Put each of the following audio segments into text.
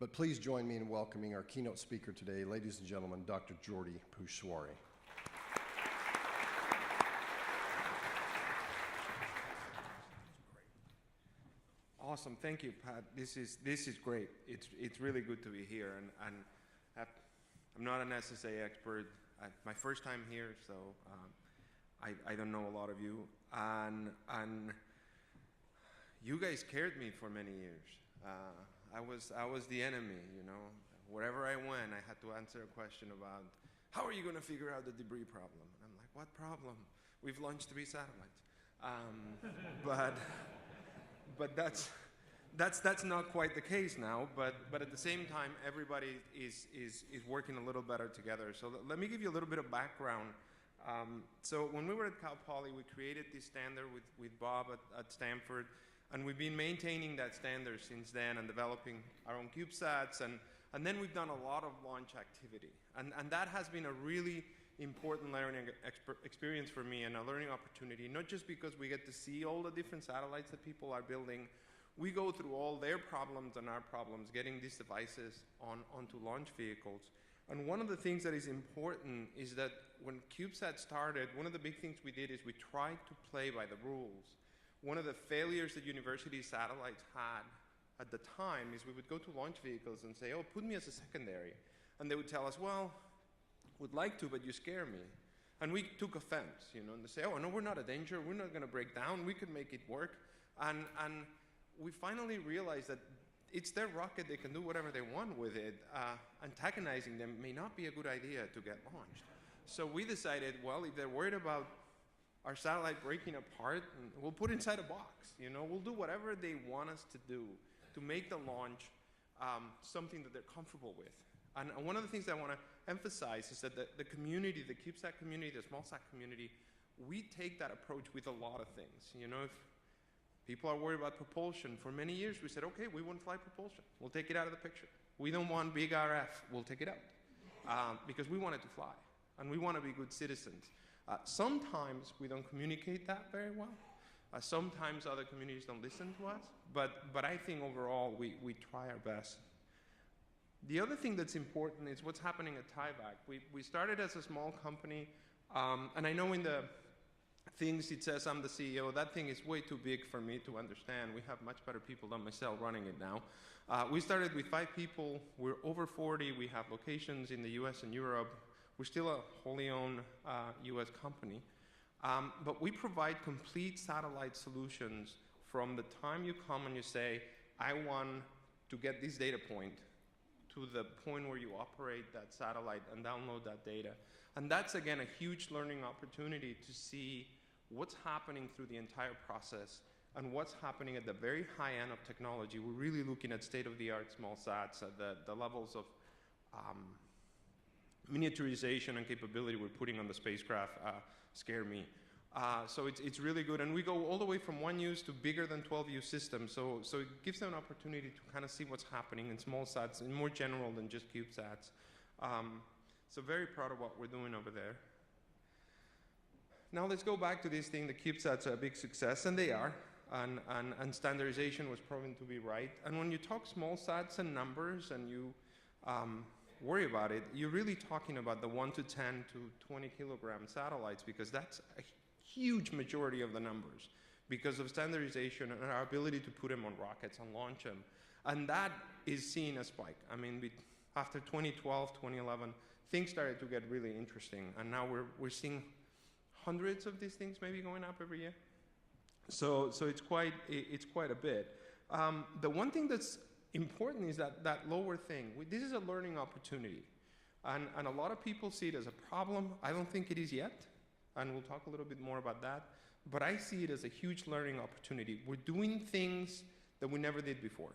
But please join me in welcoming our keynote speaker today, ladies and gentlemen, Dr. Jordi Suari. Awesome, thank you, Pat. This is great. It's really good to be here, and I'm not an SSA expert. My first time here, so I don't know a lot of you, and you guys cared me for many years. I was the enemy, you know. Wherever I went, I had to answer a question about how are you going to figure out the debris problem? And I'm like, what problem? We've launched 3 satellites, but that's not quite the case now. But at the same time, everybody is working a little better together. So let me give you a little bit of background. So when we were at Cal Poly, we created this standard with Bob at Stanford. And we've been maintaining that standard since then and developing our own CubeSats. And then we've done a lot of launch activity. And that has been a really important learning experience for me and a learning opportunity, not just because we get to see all the different satellites that people are building. We go through all their problems and our problems, getting these devices onto launch vehicles. And one of the things that is important is that when CubeSat started, one of the big things we did is we tried to play by the rules. One of the failures that university satellites had at the time is we would go to launch vehicles and say, oh, put me as a secondary. And they would tell us, well, would like to, but you scare me. And we took offense, you know, and they say, oh, no, we're not a danger. We're not going to break down. We could make it work. And we finally realized that it's their rocket. They can do whatever they want with it. Antagonizing them may not be a good idea to get launched. So we decided, well, if they're worried about our satellite breaking apart, we'll put inside a box. You know, we'll do whatever they want us to do to make the launch something that they're comfortable with. And one of the things I want to emphasize is that the community, the CubeSat community, the small sat community, we take that approach with a lot of things. You know, if people are worried about propulsion, for many years we said, okay, we won't fly propulsion. We'll take it out of the picture. We don't want big RF. We'll take it out because we want it to fly, and we want to be good citizens. Sometimes we don't communicate that very well. Sometimes other communities don't listen to us, but I think overall we try our best. The other thing that's important is what's happening at TIVAC. We started as a small company, and I know in the things it says I'm the CEO. That thing is way too big for me to understand. We have much better people than myself running it now. We started with 5 people. We're over 40. We have locations in the US and Europe. We're still a wholly owned US company. But we provide complete satellite solutions from the time you come and you say, I want to get this data point, to the point where you operate that satellite and download that data. And that's, again, a huge learning opportunity to see what's happening through the entire process and what's happening at the very high end of technology. We're really looking at state-of-the-art small sats, the levels of miniaturization and capability we're putting on the spacecraft scare me. So it's really good. And we go all the way from 1 use to bigger than 12 use systems. So it gives them an opportunity to kind of see what's happening in small sats and more general than just CubeSats. So very proud of what we're doing over there. Now let's go back to this thing. The CubeSats are a big success, and they are. And standardization was proven to be right. And when you talk small sats and numbers and you worry about it, you're really talking about the 1 to 10 to 20 kilogram satellites, because that's a huge majority of the numbers because of standardization and our ability to put them on rockets and launch them. And that is seeing a spike. I mean, after 2012, 2011, things started to get really interesting. And now we're seeing hundreds of these things maybe going up every year. So it's quite a bit. The one thing that's important is that lower thing. This is a learning opportunity. And a lot of people see it as a problem. I don't think it is yet. And we'll talk a little bit more about that. But I see it as a huge learning opportunity. We're doing things that we never did before.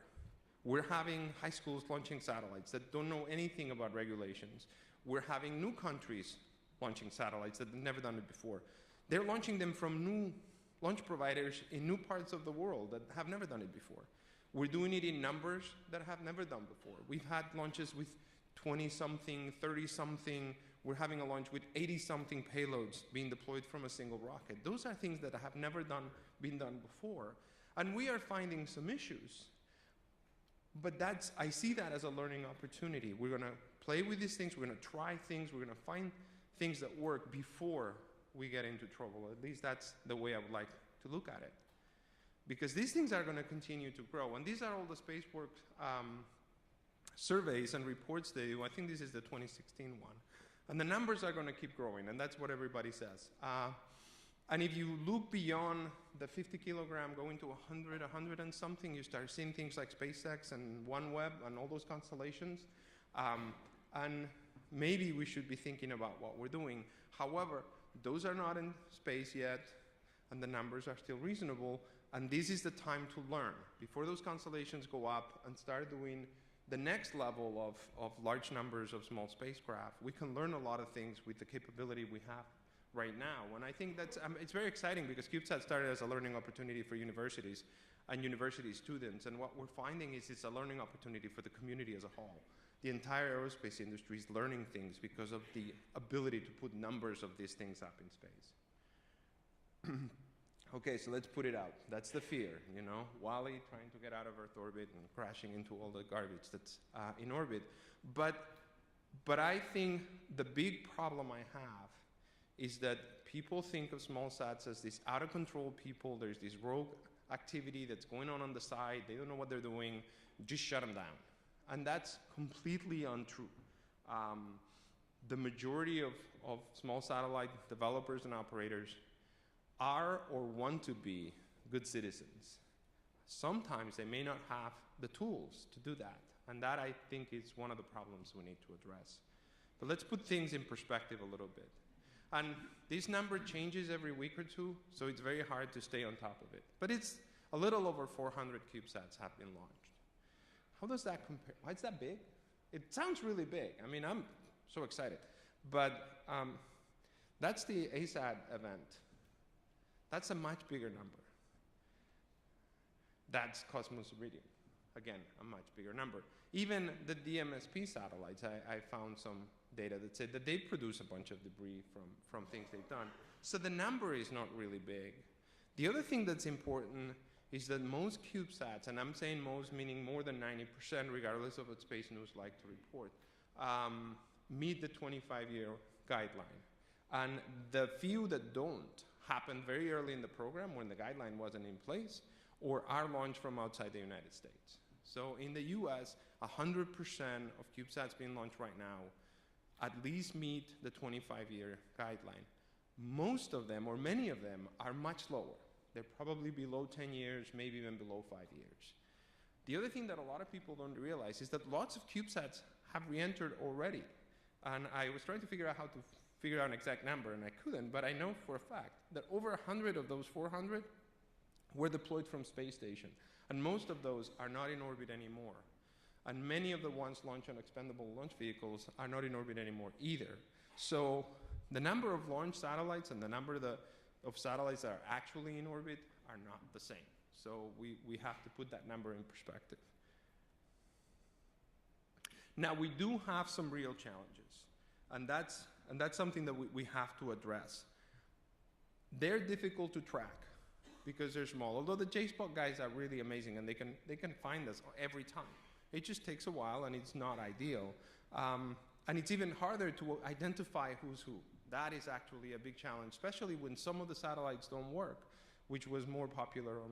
We're having high schools launching satellites that don't know anything about regulations. We're having new countries launching satellites that have never done it before. They're launching them from new launch providers in new parts of the world that have never done it before. We're doing it in numbers that have never done before. We've had launches with 20-something, 30-something. We're having a launch with 80-something payloads being deployed from a single rocket. Those are things that have never been done before. And we are finding some issues. But I see that as a learning opportunity. We're going to play with these things. We're going to try things. We're going to find things that work before we get into trouble. At least that's the way I would like to look at it. Because these things are going to continue to grow. And these are all the Spaceworks surveys and reports they do. I think this is the 2016 one. And the numbers are going to keep growing, and that's what everybody says. And if you look beyond the 50 kilogram going to 100 and something, you start seeing things like SpaceX and OneWeb and all those constellations. And maybe we should be thinking about what we're doing. However, those are not in space yet, and the numbers are still reasonable. And this is the time to learn. Before those constellations go up and start doing the next level of large numbers of small spacecraft, we can learn a lot of things with the capability we have right now. And I think that's, it's very exciting because CubeSat started as a learning opportunity for universities and university students. And what we're finding is it's a learning opportunity for the community as a whole. The entire aerospace industry is learning things because of the ability to put numbers of these things up in space. Okay, so let's put it out. That's the fear, you know, Wally trying to get out of Earth orbit and crashing into all the garbage that's in orbit. But I think the big problem I have is that people think of small sats as these out of control people. There's this rogue activity that's going on the side. They don't know what they're doing. Just shut them down. And that's completely untrue. The majority of small satellite developers and operators are or want to be good citizens. Sometimes they may not have the tools to do that. And that, I think, is one of the problems we need to address. But let's put things in perspective a little bit. And this number changes every week or two, so it's very hard to stay on top of it. But it's a little over 400 CubeSats have been launched. How does that compare? Why is that big? It sounds really big. I mean, I'm so excited. But that's the ASAT event. That's a much bigger number. That's Cosmos Iridium. Again, a much bigger number. Even the DMSP satellites, I found some data that said that they produce a bunch of debris from things they've done. So the number is not really big. The other thing that's important is that most CubeSats, and I'm saying most meaning more than 90%, regardless of what Space News like to report, meet the 25-year guideline. And the few that don't happen very early in the program when the guideline wasn't in place, or are launched from outside the United States. So in the US, 100% of CubeSats being launched right now at least meet the 25-year guideline. Most of them, or many of them, are much lower. They're probably below 10 years, maybe even below 5 years. The other thing that a lot of people don't realize is that lots of CubeSats have re-entered already. And I was trying to figure out how to figure out an exact number, and I couldn't, but I know for a fact that over 100 of those 400 were deployed from space station. And most of those are not in orbit anymore. And many of the ones launched on expendable launch vehicles are not in orbit anymore either. So the number of launch satellites and the number of satellites that are actually in orbit are not the same. So we have to put that number in perspective. Now, we do have some real challenges, and that's something that we have to address. They're difficult to track because they're small, although the JSpot guys are really amazing, and they can find us every time. It just takes a while, and it's not ideal. And it's even harder to identify who's who. That is actually a big challenge, especially when some of the satellites don't work, which was more popular or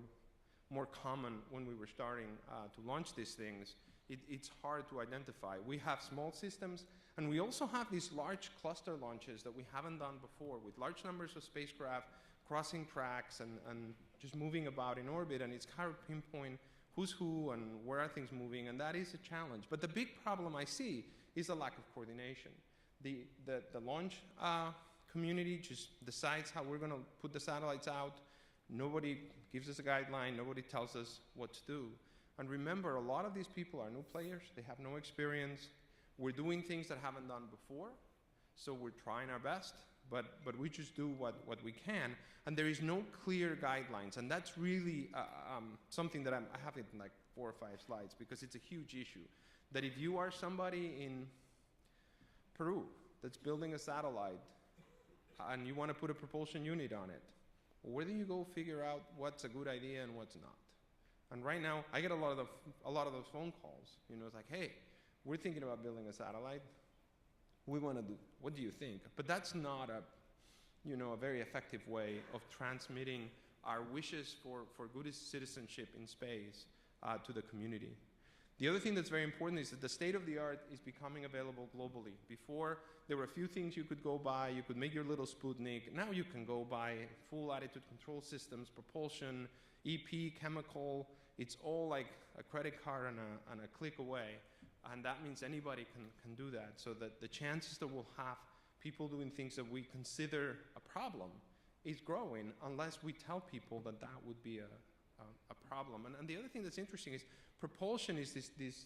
more common when we were starting to launch these things. It's hard to identify. We have small systems, and we also have these large cluster launches that we haven't done before, with large numbers of spacecraft crossing tracks and just moving about in orbit, and it's hard to pinpoint who's who and where are things moving, and that is a challenge. But the big problem I see is the lack of coordination. The launch community just decides how we're going to put the satellites out. Nobody gives us a guideline. Nobody tells us what to do. And remember, a lot of these people are new players. They have no experience. We're doing things that haven't done before, so we're trying our best, but we just do what we can, and there is no clear guidelines, and that's really something that I have in like 4 or 5 slides, because it's a huge issue, that if you are somebody in Peru that's building a satellite, and you want to put a propulsion unit on it, where do you go figure out what's a good idea and what's not? And right now, I get a lot of those phone calls. You know, it's like, hey, we're thinking about building a satellite. We want to do, what do you think? But that's not a very effective way of transmitting our wishes for good citizenship in space to the community. The other thing that's very important is that the state of the art is becoming available globally. Before, there were a few things you could go buy. You could make your little Sputnik. Now you can go buy full attitude control systems, propulsion, EP, chemical. It's all like a credit card and a click away. And that means anybody can do that. So that the chances that we'll have people doing things that we consider a problem is growing, unless we tell people that that would be a problem. And the other thing that's interesting is propulsion is this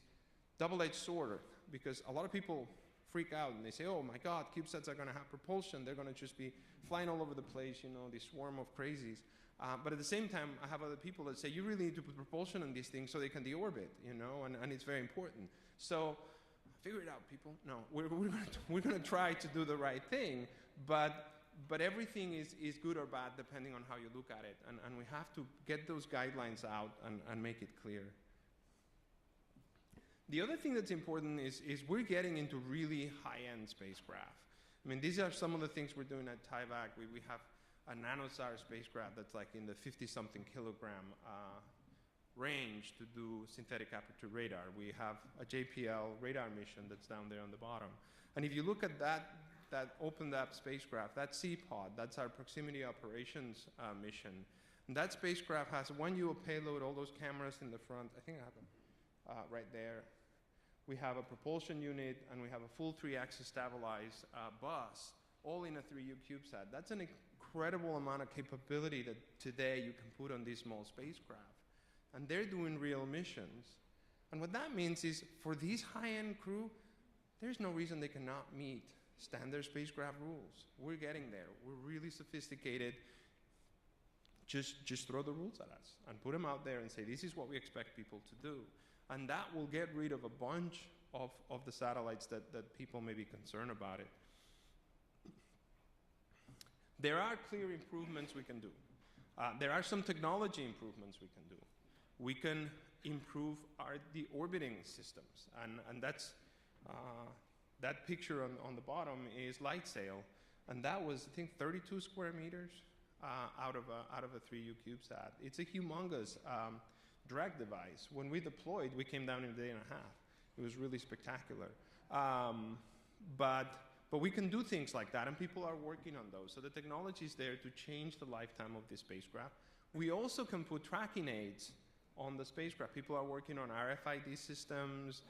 double-edged sword, because a lot of people freak out and they say, oh my God, CubeSats are going to have propulsion. They're going to just be flying all over the place, you know, this swarm of crazies. But at the same time, I have other people that say, you really need to put propulsion on these things so they can deorbit, you know, and it's very important. So figure it out, people. No, we're going to try to do the right thing, but everything is good or bad depending on how you look at it. And we have to get those guidelines out and make it clear. The other thing that's important is we're getting into really high-end spacecraft. I mean, these are some of the things we're doing at TIVAC. We have a nanosar spacecraft that's like in the 50-something kilogram range to do synthetic aperture radar. We have a JPL radar mission that's down there on the bottom. And if you look at that opened up spacecraft, that CPOD, that's our proximity operations mission. And that spacecraft has one UO payload, all those cameras in the front. I think I have them right there. We have a propulsion unit, and we have a full 3-axis stabilized bus, all in a 3U CubeSat. That's an incredible amount of capability that today you can put on these small spacecraft. And they're doing real missions. And what that means is, for these high-end crew, there's no reason they cannot meet standard spacecraft rules. We're getting there. We're really sophisticated. Just throw the rules at us and put them out there and say, this is what we expect people to do. And that will get rid of a bunch of the satellites that people may be concerned about it. There are clear improvements we can do. There are some technology improvements we can do. We can improve the orbiting systems. And that's, that picture on the bottom is LightSail. And that was, I think, 32 square meters out of a 3U CubeSat. It's a humongous drag device. When we deployed, we came down in a day and a half. It was really spectacular. But we can do things like that, and people are working on those. So the technology is there to change the lifetime of this spacecraft. We also can put tracking aids on the spacecraft. People are working on RFID systems,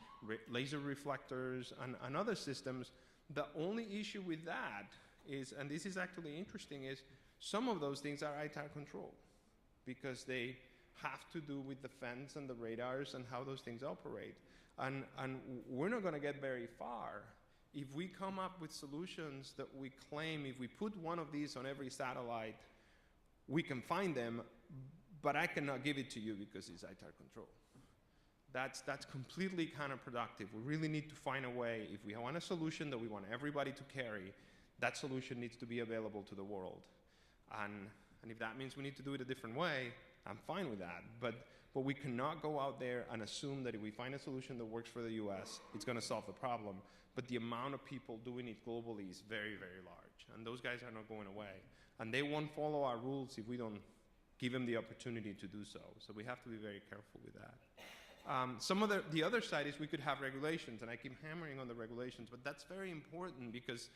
laser reflectors, and other systems. The only issue with that is, and this is actually interesting, is some of those things are ITAR controlled, because they have to do with the fence and the radars and how those things operate. And we're not going to get very far if we come up with solutions that we claim, if we put one of these on every satellite, we can find them, but I cannot give it to you because it's ITAR controlled. That's completely counterproductive. We really need to find a way, if we want a solution that we want everybody to carry, that solution needs to be available to the world. And if that means we need to do it a different way, I'm fine with that. But we cannot go out there and assume that if we find a solution that works for the US, it's going to solve the problem. But the amount of people doing it globally is very, very large. And those guys are not going away. And they won't follow our rules if we don't give them the opportunity to do so. So we have to be very careful with that. Some of the other side is we could have regulations, and I keep hammering on the regulations, but that's very important because,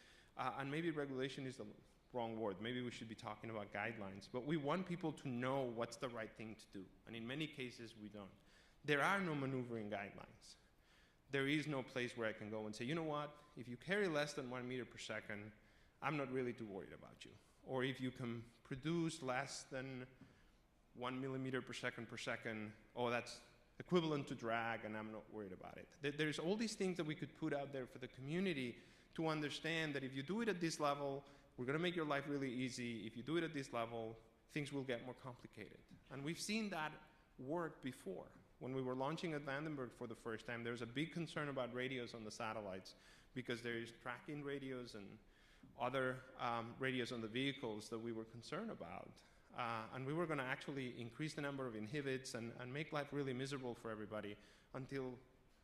and maybe regulation is the wrong word, maybe we should be talking about guidelines, but we want people to know what's the right thing to do, and in many cases we don't. There are no maneuvering guidelines. There is no place where I can go and say, you know what, if you carry less than 1 meter per second, I'm not really too worried about you. Or if you can produce less than 1 millimeter per second, oh, that's equivalent to drag, and I'm not worried about it. There's all these things that we could put out there for the community to understand that if you do it at this level, we're going to make your life really easy. If you do it at this level, things will get more complicated. And we've seen that work before. When we were launching at Vandenberg for the first time, there was a big concern about radios on the satellites because there is tracking radios and other radios on the vehicles that we were concerned about. and we were going to actually increase the number of inhibits and make life really miserable for everybody, until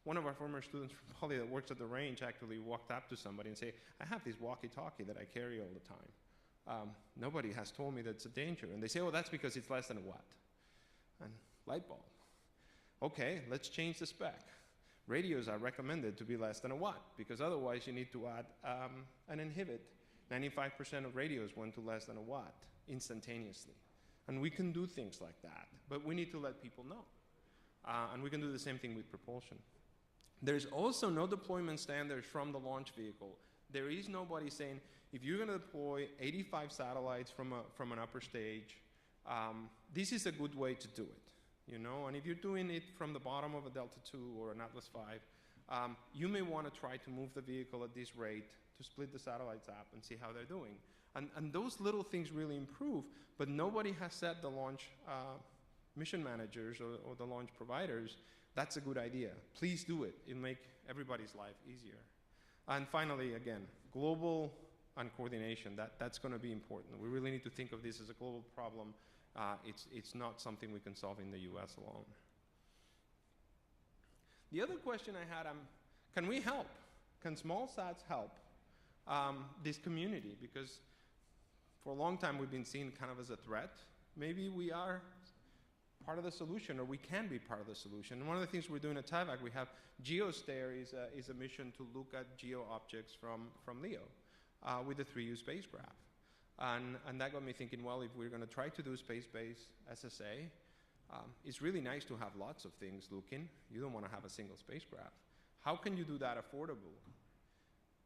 one of our former students from Poly that works at the range actually walked up to somebody and said, I have this walkie-talkie that I carry all the time. Nobody has told me that's a danger. And they say, oh, that's because it's less than a watt. And light bulb. Okay, let's change the spec. Radios are recommended to be less than a watt, because otherwise you need to add an inhibit. 95% of radios went to less than a watt instantaneously. And we can do things like that, but we need to let people know. And we can do the same thing with propulsion. There's also no deployment standards from the launch vehicle. There is nobody saying, if you're going to deploy 85 satellites from an upper stage, this is a good way to do it. You know, and if you're doing it from the bottom of a Delta II or an Atlas V, you may want to try to move the vehicle at this rate to split the satellites up and see how they're doing. And those little things really improve, but nobody has said the launch mission managers or the launch providers, that's a good idea. Please do it. It'll make everybody's life easier. And finally, again, global and coordination, that's going to be important. We really need to think of this as a global problem. It's not something we can solve in the US alone. The other question I had, can we help? Can small sats help this community? Because for a long time we've been seen kind of as a threat. Maybe we are part of the solution, or we can be part of the solution. And one of the things we're doing at TIVAC, we have GeoStare is a mission to look at geo objects from LEO with the 3U spacecraft. And that got me thinking, well, if we're going to try to do space-based SSA, it's really nice to have lots of things looking. You don't want to have a single spacecraft. How can you do that affordably?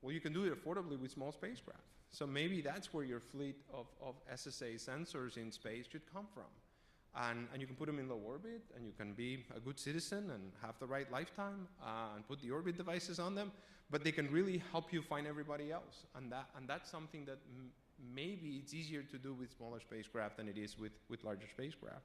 Well, you can do it affordably with small spacecraft. So maybe that's where your fleet of SSA sensors in space should come from. And you can put them in low orbit, and you can be a good citizen and have the right lifetime and put the orbit devices on them, but they can really help you find everybody else. And that's something that maybe it's easier to do with smaller spacecraft than it is with larger spacecraft.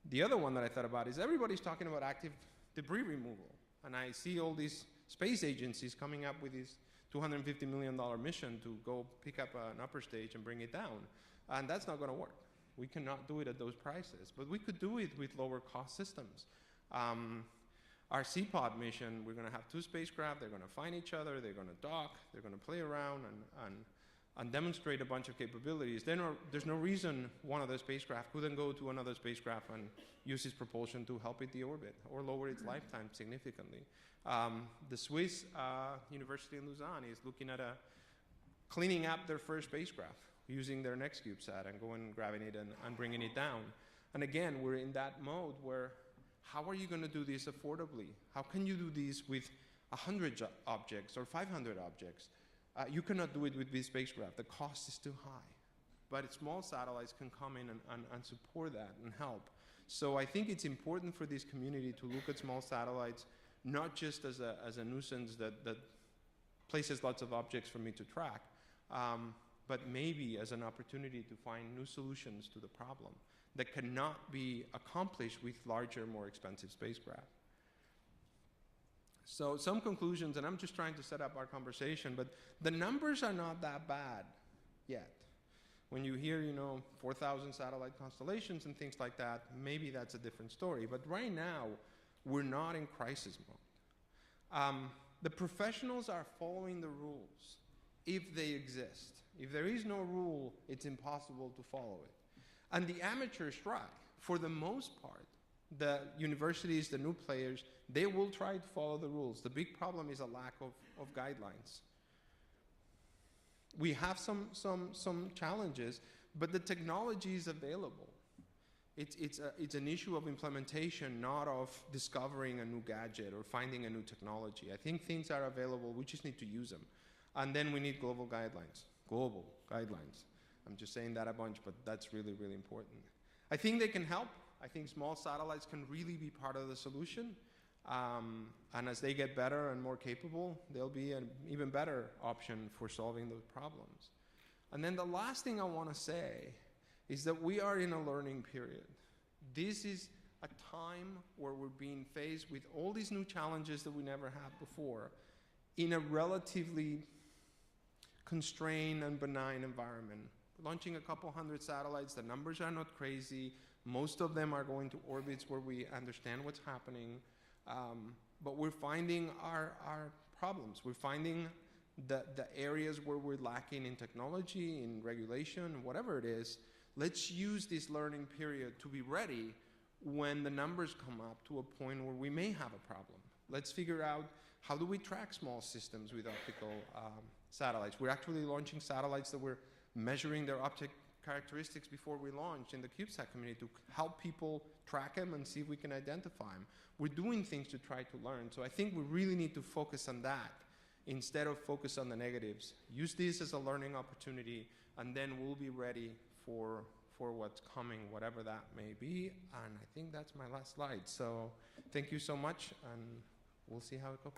The other one that I thought about is everybody's talking about active debris removal. And I see all these space agencies coming up with this $250 million mission to go pick up an upper stage and bring it down. And that's not going to work. We cannot do it at those prices, but we could do it with lower cost systems. Our CPOD mission, we're going to have 2 spacecraft, they're going to find each other, they're going to dock, they're going to play around and demonstrate a bunch of capabilities. There's no reason one of the spacecraft couldn't go to another spacecraft and use its propulsion to help it deorbit or lower its lifetime significantly. The Swiss University in Lausanne is looking at cleaning up their first spacecraft, using their next CubeSat and going and grabbing it and bringing it down. And again, we're in that mode where how are you going to do this affordably? How can you do this with 100 objects or 500 objects? You cannot do it with this spacecraft. The cost is too high. But small satellites can come in and support that and help. So I think it's important for this community to look at small satellites, not just as a nuisance that places lots of objects for me to track, but maybe as an opportunity to find new solutions to the problem that cannot be accomplished with larger, more expensive spacecraft. So some conclusions, and I'm just trying to set up our conversation, but the numbers are not that bad yet. When you hear, 4,000 satellite constellations and things like that, maybe that's a different story. But right now, we're not in crisis mode. The professionals are following the rules if they exist. If there is no rule, it's impossible to follow it. And the amateurs try. For the most part, the universities, the new players, they will try to follow the rules. The big problem is a lack of guidelines. We have some challenges, but the technology is available. It's an issue of implementation, not of discovering a new gadget or finding a new technology. I think things are available, we just need to use them. And then we need global guidelines. Global guidelines. I'm just saying that a bunch, but that's really, really important. I think they can help. I think small satellites can really be part of the solution. And as they get better and more capable, they'll be an even better option for solving those problems. And then the last thing I want to say is that we are in a learning period. This is a time where we're being faced with all these new challenges that we never had before in a relatively constrained and benign environment. launching a couple hundred satellites. The numbers are not crazy. Most of them are going to orbits where we understand what's happening. But we're finding our problems. We're finding the areas where we're lacking in technology, in regulation, whatever it is. Let's use this learning period to be ready when the numbers come up to a point where we may have a problem. Let's figure out, how do we track small systems with optical satellites? We're actually launching satellites that we're measuring their optic characteristics before we launch in the CubeSat community to help people track them and see if we can identify them. We're doing things to try to learn. So I think we really need to focus on that instead of focus on the negatives. Use this as a learning opportunity, and then we'll be ready for what's coming, whatever that may be. And I think that's my last slide. So thank you so much, and we'll see how it goes.